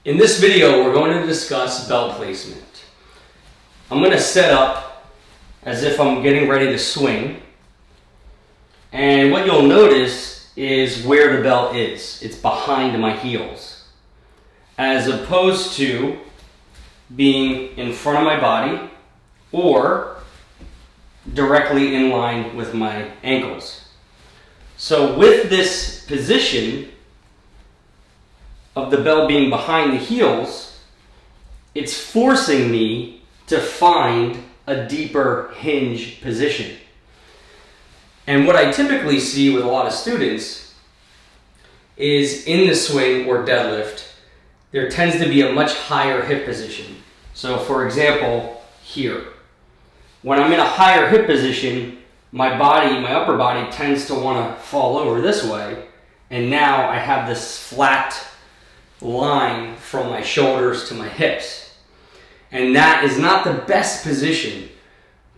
In this video, we're going to discuss bell placement. I'm going to set up as if I'm getting ready to swing. And what you'll notice is where the bell is. It's behind my heels, as opposed to being in front of my body or directly in line with my ankles. So with this position of the bell being behind the heels, it's forcing me to find a deeper hinge position. And what I typically see with a lot of students is in the swing or deadlift, there tends to be a much higher hip position. So for example, here. When I'm in a higher hip position, my upper body tends to want to fall over this way, and now I have this flat line from my shoulders to my hips. And that is not the best position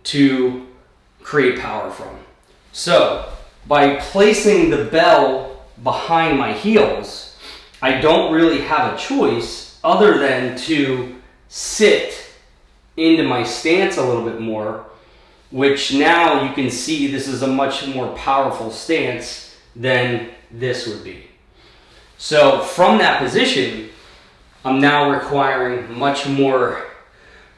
to create power from. So by placing the bell behind my heels, I don't really have a choice other than to sit into my stance a little bit more, which now you can see this is a much more powerful stance than this would be. So from that position, I'm now requiring much more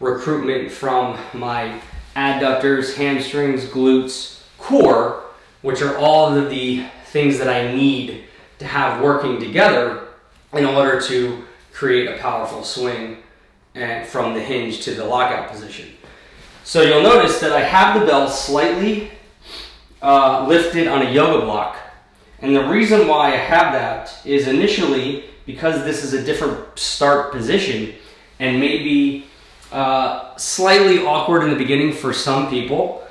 recruitment from my adductors, hamstrings, glutes, core, which are all of the things that I need to have working together in order to create a powerful swing and from the hinge to the lockout position. So you'll notice that I have the bell slightly lifted on a yoga block. And the reason why I have that is initially because this is a different start position and maybe slightly awkward in the beginning for some people.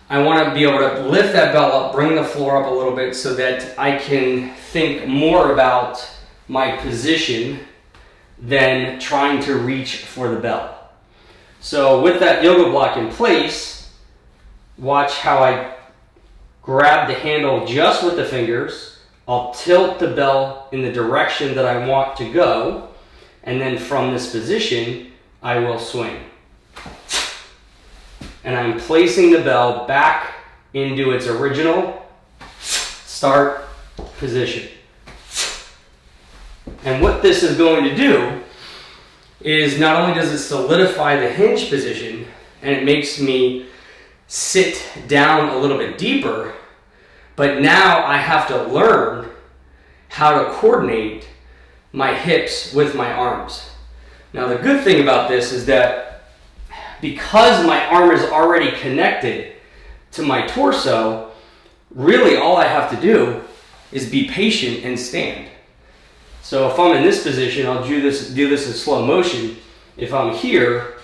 I want to be able to lift that bell up, bring the floor up a little bit so that I can think more about my position than trying to reach for the bell. So with that yoga block in place, watch how I grab the handle just with the fingers. I'll tilt the bell in the direction that I want to go, and then from this position, I will swing. And I'm placing the bell back into its original start position. And what this is going to do is not only does it solidify the hinge position and it makes me sit down a little bit deeper, but now I have to learn how to coordinate my hips with my arms. Now the good thing about this is that because my arm is already connected to my torso, really all I have to do is be patient and stand. So if I'm in this position, I'll do this in slow motion. If I'm here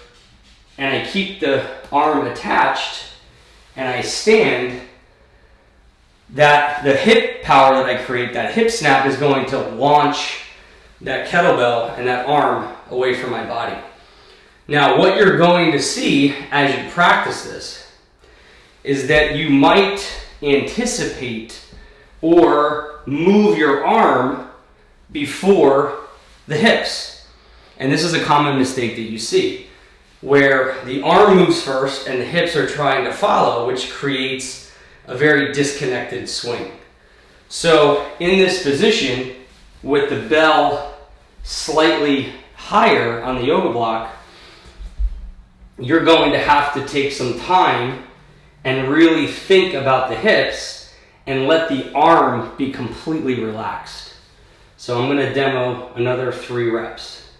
and I keep the arm attached and I stand, that the hip power that I create, that hip snap, is going to launch that kettlebell and that arm away from my body. Now what you're going to see as you practice this is that you might anticipate or move your arm before the hips. And this is a common mistake that you see, where the arm moves first and the hips are trying to follow, which creates a very disconnected swing. So in this position, with the bell slightly higher on the yoga block, you're going to have to take some time and really think about the hips and let the arm be completely relaxed. So I'm going to demo another 3 reps.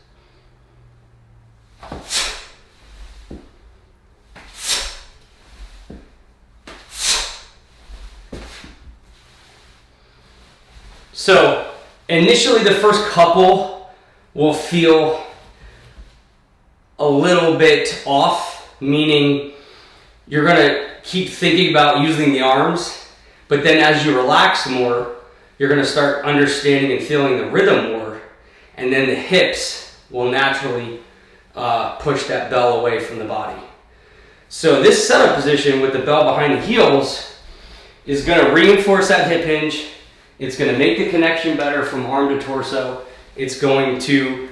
So initially the first couple will feel a little bit off, meaning you're going to keep thinking about using the arms, but then as you relax more, you're going to start understanding and feeling the rhythm more, and then the hips will naturally push that bell away from the body. So this setup position with the bell behind the heels is going to reinforce that hip hinge. It's going to make the connection better from arm to torso. It's going to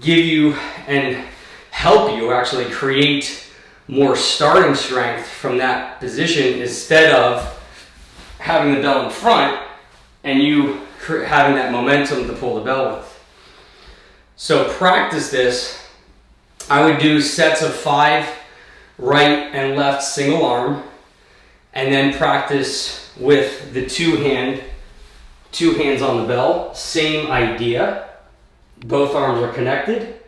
give you and help you actually create more starting strength from that position instead of having the bell in front and you having that momentum to pull the bell with. So practice this. I would do sets of 5 right and left single arm, and then practice with the two hands on the bell. Same idea. Both arms are connected.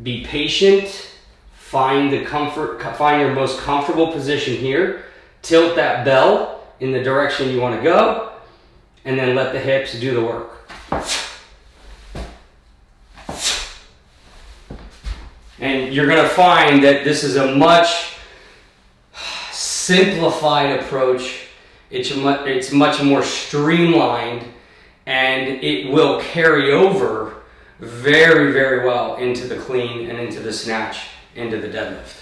Be patient. Find your most comfortable position here. Tilt that bell in the direction you want to go, and then let the hips do the work. And you're going to find that this is a much simplified approach. It's much more streamlined, and it will carry over very, very well into the clean and into the snatch, into the deadlift.